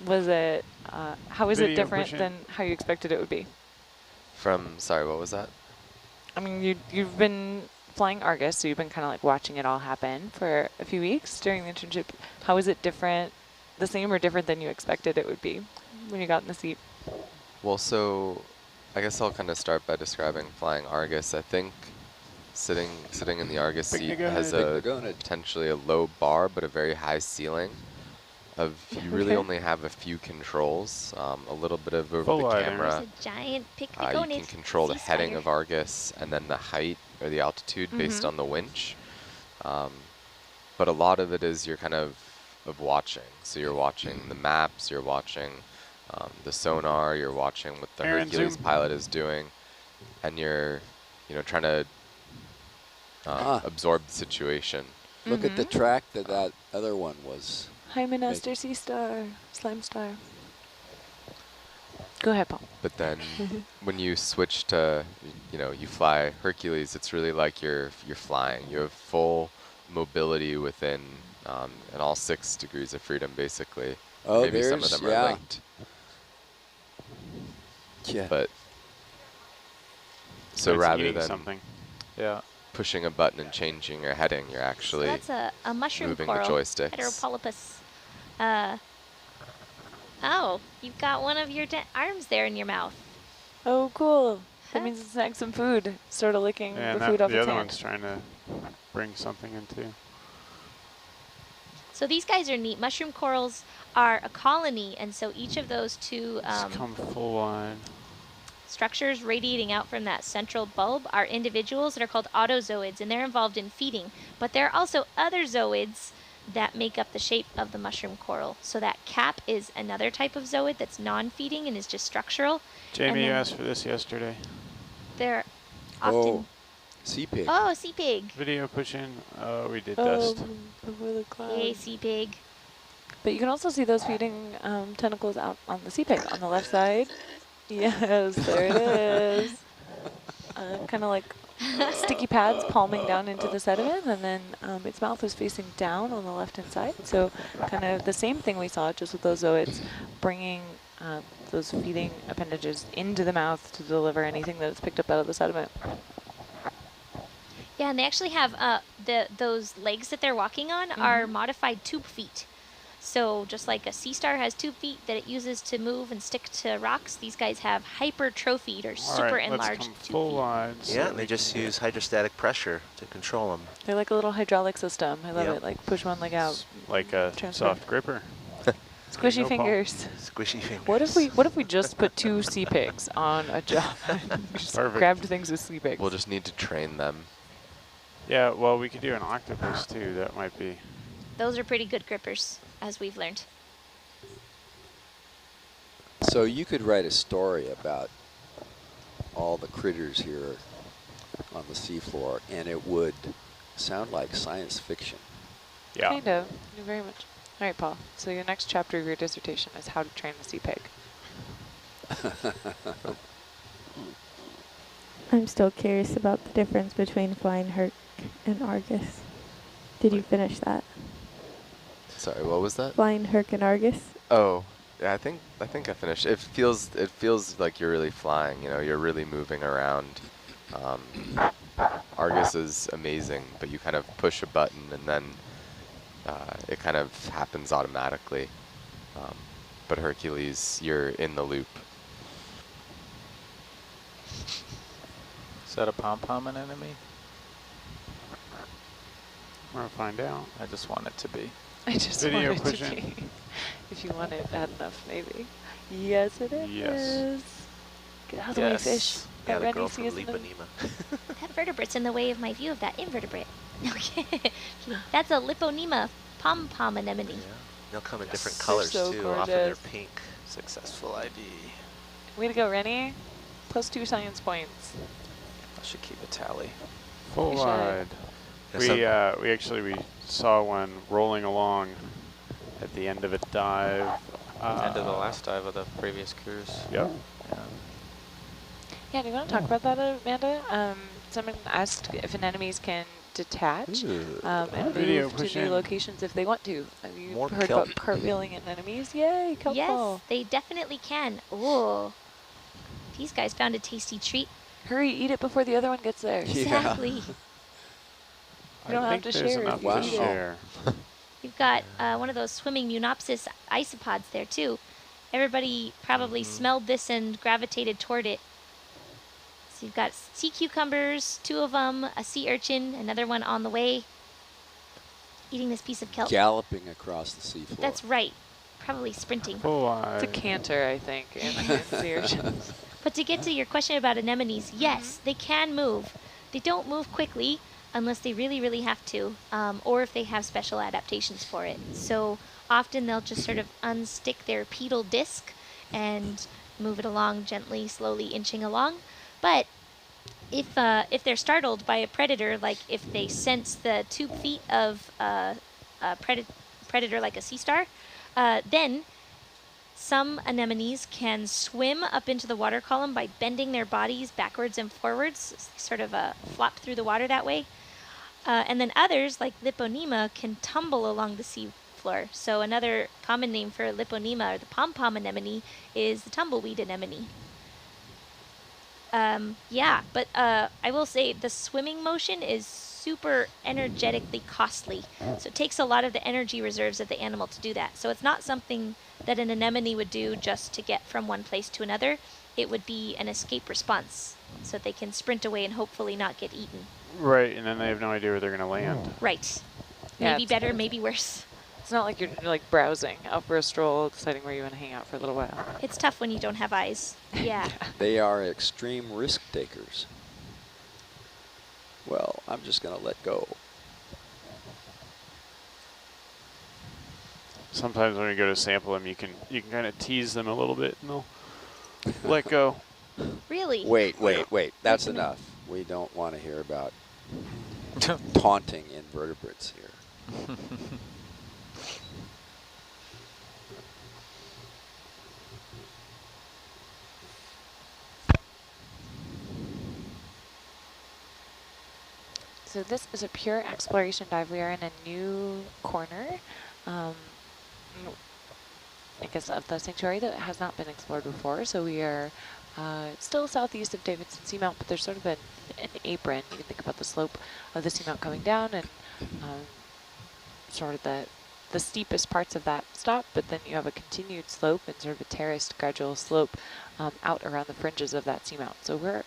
Was it, how was it different than how you expected it would be? Sorry, what was that? I mean, you've been flying Argus, so you've been kind of like watching it all happen for a few weeks during the internship. How is it different, the same or different than you expected it would be when you got in the seat? Well, so I guess I'll kind of start by describing flying Argus. I think sitting in the Argus seat has potentially a low bar, but a very high ceiling. You really only have a few controls, a little bit of over the camera. There's a giant you can control the heading of Argus and then the height or the altitude based on the winch. But a lot of it is you're kind of watching. So you're watching the maps, you're watching the sonar, you're watching what the Hercules pilot is doing, and you're trying to absorb the situation. Look at the track that other one was. Hymenaster, Sea Star, Slime Star. Go ahead, Paul. But then when you switch to, you fly Hercules, it's really like you're flying. You have full mobility within and all 6 degrees of freedom, basically. Oh, maybe some of them are linked. Yeah. But so rather than pushing a button and changing your heading, you're actually that's a mushroom moving coral, the joysticks. Heteropolypus. Oh, you've got one of your arms there in your mouth. Oh, cool. That means it's snacking some food. Sort of licking the food off its hand. The other one's trying to bring something in too. So these guys are neat. Mushroom corals are a colony, and so each of those two come full on. Structures radiating out from that central bulb are individuals that are called autozoids, and they're involved in feeding. But there are also other zooids that make up the shape of the mushroom coral. So that cap is another type of zooid that's non-feeding and is just structural. Jamie, you asked for this yesterday. They're often... Sea pig. Oh, sea pig. Video push in. Oh, we did dust. Over the cloud. Yay, sea pig. But you can also see those feeding tentacles out on the sea pig on the left side. Yes, there it is. Kind of like sticky pads palming down into the sediment, and then its mouth is facing down on the left-hand side. So kind of the same thing we saw just with those zooids, bringing those feeding appendages into the mouth to deliver anything that is picked up out of the sediment. Yeah, and they actually have those legs that they're walking on are modified tube feet. So just like a sea star has 2 feet that it uses to move and stick to rocks, these guys have hypertrophied or super enlarged 2 full feet. wide. Yeah, and they just use hydrostatic pressure to control them. They're like a little hydraulic system. I love Yep. it. Like push one leg out. Like a Transfer. soft gripper. Squishy Paul. fingers. Squishy fingers. What if we just put 2 sea pigs on a job? Just Perfect. grabbed things with sea pigs. We'll just need to train them. Yeah, well, we could do an octopus too. That might be. Those are pretty good grippers, as we've learned. So you could write a story about all the critters here on the seafloor, and it would sound like science fiction. Yeah. Kind of. Very much. All right, Paul. So your next chapter of your dissertation is how to train a sea pig. I'm still curious about the difference between Flying Herc and Argus. Did you finish that? Sorry, what was that? Flying Herc and Argus? Oh, yeah, I think I finished. It feels like you're really flying. You know, you're really moving around. Argus is amazing, but you kind of push a button and then it kind of happens automatically. But Hercules, you're in the loop. Is that a pom-pom an enemy? We're gonna find out. I just want it to be. I just Video want it to pushing. be. If you want it bad enough, maybe. Yes, it is. Yes. Get out of the way, fish. Yeah, Got the Rennie, girl see from us in the- Liponema. That vertebrate's in the way of my view of that invertebrate. Okay. Kidding. That's a Liponema pom-pom anemone. Yeah. They'll come in different They're colors so too. Often they're gorgeous. pink. Successful ID. Way to go, Rennie. +2 science points. I should keep a tally. Full You should. wide. Yeah, We actually saw one rolling along at the end of a dive. End of the last dive of the previous cruise. Yep. Yeah. Yeah, do you want to talk about that, Amanda? Someone asked if anemones can detach and Video move to push new in. locations if they want to. Have you More heard kelp. about cartwheeling anemones? Yay, kelp Yes, ball. they definitely can. Ooh. These guys found a tasty treat. Hurry, eat it before the other one gets there. Yeah. Exactly. You don't I have think to there's share enough if you to eat it. share. You've got one of those swimming Munopsis isopods there too. Everybody probably smelled this and gravitated toward it. So you've got sea cucumbers, 2 of them, a sea urchin, another one on the way, eating this piece of kelp. Galloping across the seafloor. That's right. Probably sprinting. Full wide. It's a canter, I think, in sea urchins. But to get to your question about anemones, yes, they can move. They don't move quickly unless they really, really have to, or if they have special adaptations for it. So often they'll just sort of unstick their pedal disc and move it along gently, slowly inching along. But if they're startled by a predator, like if they sense the 2 feet of a predator like a sea star, then some anemones can swim up into the water column by bending their bodies backwards and forwards, sort of flop through the water that way. And then others, like Liponema, can tumble along the sea floor. So another common name for Liponema, or the pom-pom anemone, is the tumbleweed anemone. Yeah, but I will say the swimming motion is super energetically costly. So it takes a lot of the energy reserves of the animal to do that. So it's not something that an anemone would do just to get from one place to another. It would be an escape response so that they can sprint away and hopefully not get eaten. Right, and then they have no idea where they're going to land. Right. Yeah, Maybe it's better, crazy. maybe worse. It's not like you're like browsing out for a stroll, deciding where you want to hang out for a little while. It's tough when you don't have eyes. Yeah. They are extreme risk takers. Well, I'm just going to let go. Sometimes when you go to sample them, you can kind of tease them a little bit, and they'll let go. Really? Wait. That's enough. We don't want to hear about taunting invertebrates here. So this is a pure exploration dive. We are in a new corner, I guess, of the sanctuary that has not been explored before. So we are still southeast of Davidson Seamount, but there's sort of an apron. You can think about the slope of the seamount coming down and sort of the the steepest parts of that stop, but then you have a continued slope and sort of a terraced gradual slope out around the fringes of that seamount. So we're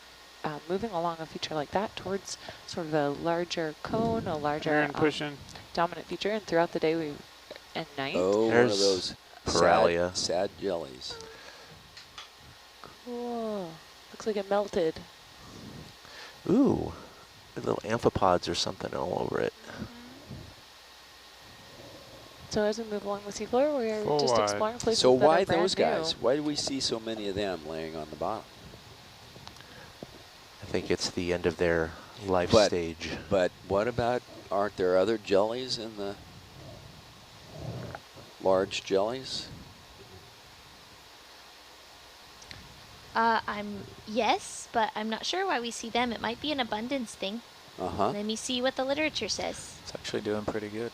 moving along a feature like that towards sort of a larger cone, a larger dominant feature, and throughout the day and night. Oh, There's one of those Paralia. sad jellies. Cool. Looks like it melted. Ooh, little amphipods or something all over it. So as we move along the seafloor, we are just exploring places So that why are brand those guys? new. Why do we see so many of them laying on the bottom? I think it's the end of their life stage. But what about, aren't there other jellies in the large jellies? Yes, but I'm not sure why we see them. It might be an abundance thing. Let me see what the literature says. It's actually doing pretty good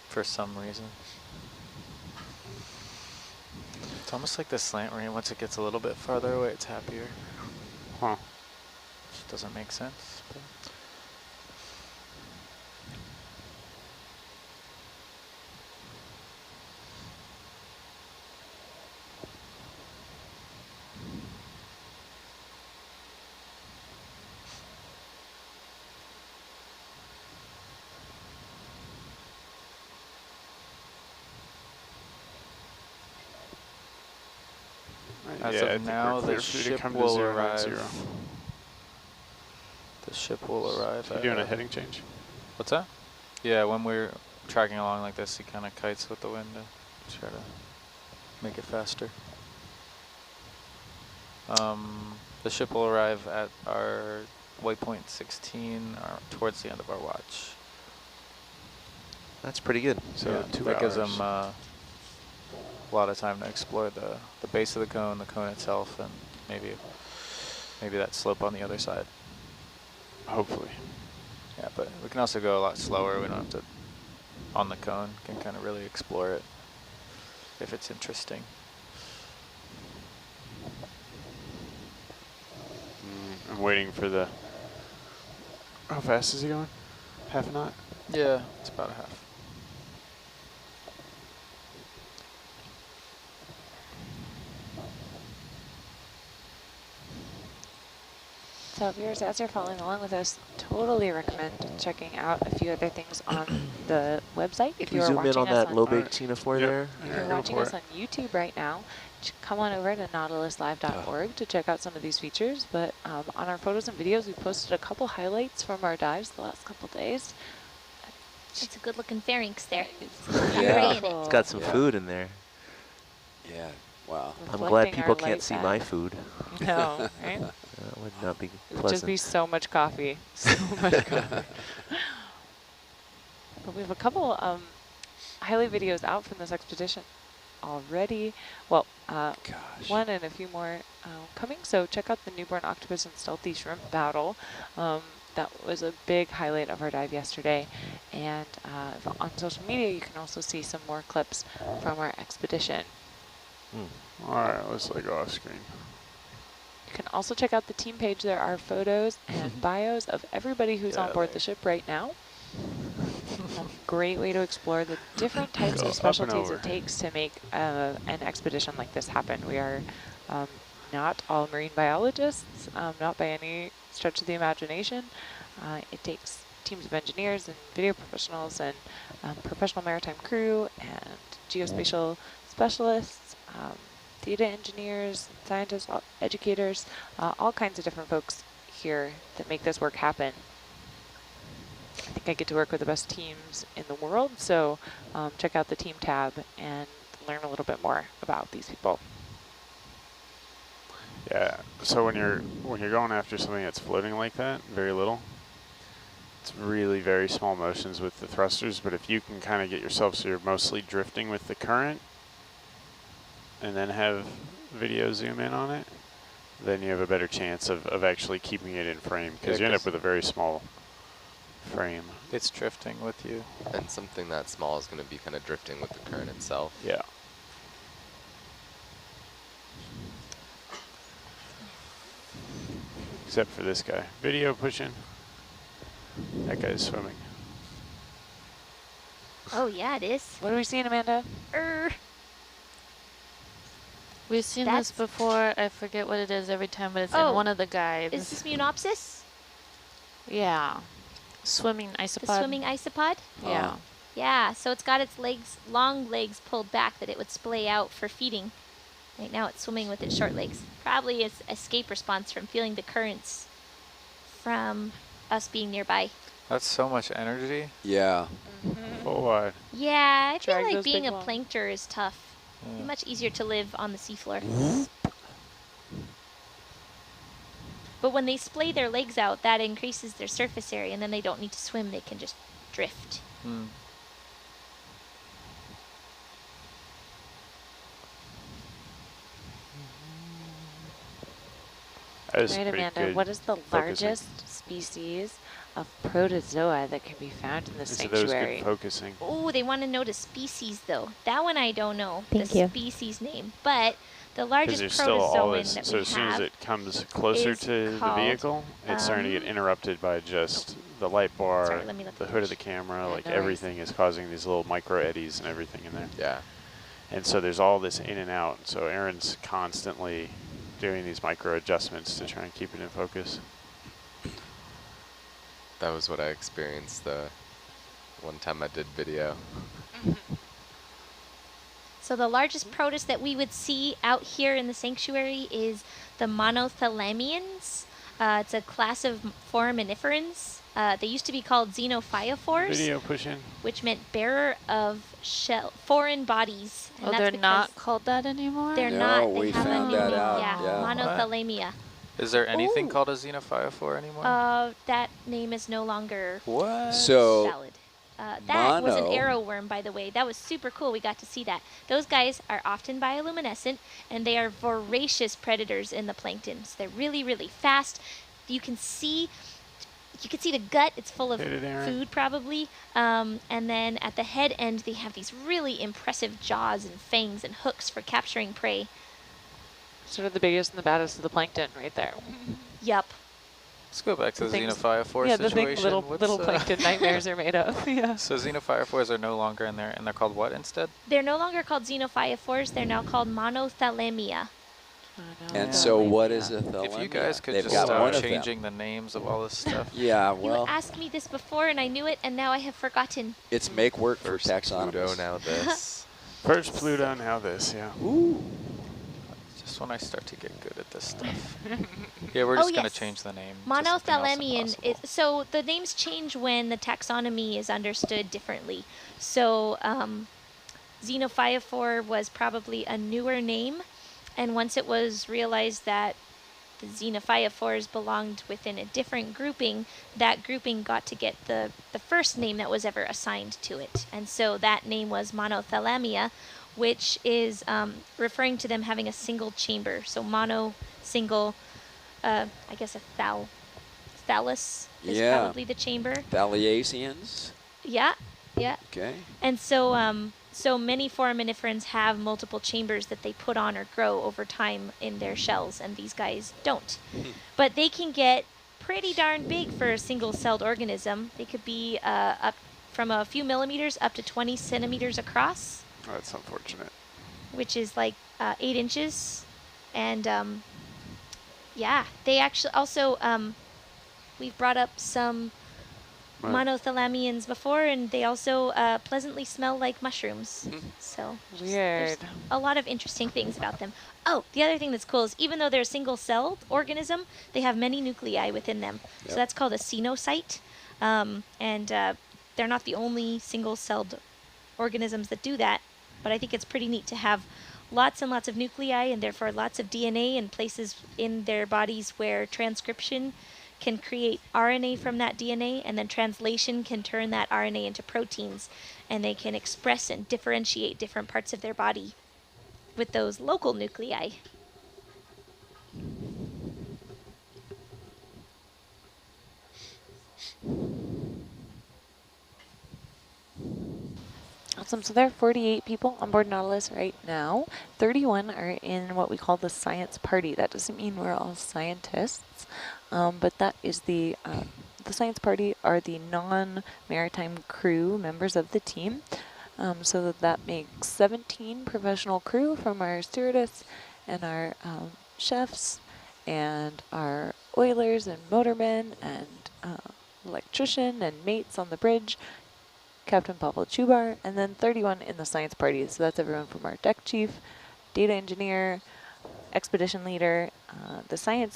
for some reason. It's almost like the slant rain. Once it gets a little bit farther away, it's happier. Huh. Which doesn't make sense. But as of now, the ship will arrive. The ship will arrive. You're doing a heading change? What's that? Yeah, when we're tracking along like this, he kind of kites with the wind to try to make it faster. The ship will arrive at our waypoint 16 towards the end of our watch. That's pretty good. So yeah, 2 that hours. gives them a lot of time to explore the base of the cone itself, and maybe that slope on the other side. Hopefully. Yeah, but we can also go a lot slower. We don't have to, on the cone, can kind of really explore it if it's interesting. I'm waiting for the, how fast is he going? Half a knot? Yeah, it's about a half. So viewers, as you're following along with us, totally recommend checking out a few other things on the website. If Can you we are zoom watching in on us that low bait Tina-4 there? If you're watching us on YouTube right now, come on over to nautiluslive.org to check out some of these features. But on our photos and videos, we posted a couple highlights from our dives the last couple days. It's a good looking pharynx there. Yeah. It's got some food in there. Yeah, wow. I'm glad people can't see my food. No, right? That would not be It would pleasant. just be so much coffee. So much coffee. But we have a couple highlight videos out from this expedition already. Well, one and a few more coming. So check out the newborn octopus and stealthy shrimp battle. That was a big highlight of our dive yesterday. And on social media, you can also see some more clips from our expedition. All right, let's go off screen. You can also check out the team page. There are photos and bios of everybody who's on board the ship right now. Great way to explore the different types of specialties it takes to make an expedition like this happen. We are not all marine biologists, not by any stretch of the imagination. It takes teams of engineers and video professionals and professional maritime crew and geospatial specialists, data engineers, scientists, educators, all kinds of different folks here that make this work happen. I think I get to work with the best teams in the world, so check out the team tab and learn a little bit more about these people. Yeah, so when you're going after something that's floating like that, very little, it's really very small motions with the thrusters, but if you can kind of get yourself so you're mostly drifting with the current and then have video zoom in on it, then you have a better chance of actually keeping it in frame, because you end up with a very small frame. It's drifting with you. And something that small is going to be kind of drifting with the current itself. Yeah. Except for this guy. Video pushing. That guy's swimming. Oh, yeah, it is. What are we seeing, Amanda? We've seen this before. I forget what it is every time, but it's in one of the guides. Is this Munopsis? Yeah. Swimming isopod. The swimming isopod? Yeah. Yeah, so it's got its legs, long legs pulled back that it would splay out for feeding. Right now it's swimming with its short legs. Probably its escape response from feeling the currents from us being nearby. That's so much energy. Yeah. Full wide. Yeah, I feel Drag like those being big a long- plankter is tough. Much easier to live on the seafloor. But when they splay their legs out, that increases their surface area, and then they don't need to swim, they can just drift. That is Right, pretty Amanda, good what is the focusing. largest species of protozoa that can be found in the So those sanctuary? good focusing. Oh, they want to know the species, though. That one I don't know, Thank the you. species name. But the Because largest there's still all protozoan this, that so we as soon as have it comes closer is to the called, vehicle, it's starting to get interrupted by just the light bar, Sorry, let me look the at hood of this. the camera, Yeah, like no worries. everything is causing these little micro eddies and everything in there. Yeah. And so there's all this in and out. So Aaron's constantly doing these micro adjustments to try and keep it in focus. That was what I experienced the one time I did video. So the largest protist that we would see out here in the sanctuary is the monothalamians. It's a class of foraminiferans. They used to be called xenophyophores, Video push in. which meant bearer of foreign bodies. And Oh, that's they're because not called that anymore? They're No, not. They we have found a new that name. out, Yeah, yeah. monothalamia. Is there anything Ooh. called a xenophyophore anymore? That name is no longer What? So valid. That was an mono- arrow worm, by the way. That was super cool. We got to see that. Those guys are often bioluminescent, and they are voracious predators in the plankton. So they're really, really fast. You can see the gut. It's full of Hit it, Aaron. food, probably. And then at the head end, they have these really impressive jaws and fangs and hooks for capturing prey. Sort of the biggest and the baddest of the plankton right there. Yup. Let's go back to the things- xenophyophore Yeah, the situation. thing little What's, plankton nightmares are made of. Yeah. So xenophyophores are no longer in there, and they're called what instead? They're no longer called xenophyophores. They're now called monothalamia. And so what is a thalamia? If you guys could They've just got stop one of changing the names of all this stuff. Yeah, You well, asked me this before, and I knew it, and now I have forgotten. it's make work for First Pluto, taxonomists. now this. First Pluto, now this, yeah. Ooh. Just when I start to get good at this stuff. Yeah, we're just going yes. to change the name. to something else Monothalamian is, impossible. so the names change when the taxonomy is understood differently. So xenophyophore was probably a newer name, and once it was realized that the xenophyophores belonged within a different grouping, that grouping got to get the first name that was ever assigned to it. And so that name was monothalamia, which is referring to them having a single chamber. So mono, single, I guess a thallus is Yeah. probably the chamber. Thaliasians. Yeah, yeah. Okay. And so, so many foraminiferans have multiple chambers that they put on or grow over time in their shells, and these guys don't. But they can get pretty darn big for a single-celled organism. They could be up from a few millimeters up to 20 centimeters across, Oh, that's unfortunate. which is like 8 inches. And yeah, they actually also, we've brought up some Right. monothalamians before, and they also pleasantly smell like mushrooms. So there's Weird. a lot of interesting things about them. Oh, the other thing that's cool is even though they're a single-celled organism, they have many nuclei within them. Yep. So that's called a cenocyte. And they're not the only single-celled organisms that do that, but I think it's pretty neat to have lots and lots of nuclei and therefore lots of DNA in places in their bodies where transcription can create RNA from that DNA, and then translation can turn that RNA into proteins, and they can express and differentiate different parts of their body with those local nuclei. Awesome. So there are 48 people on board Nautilus right now. 31 are in what we call the science party. That doesn't mean we're all scientists, but that is the the science party are the non-maritime crew members of the team. So that makes 17 professional crew from our stewardess and our chefs and our oilers and motormen and electrician and mates on the bridge, Captain Pavel Chubar, and then 31 in the science party. So that's everyone from our deck chief, data engineer, expedition leader, the science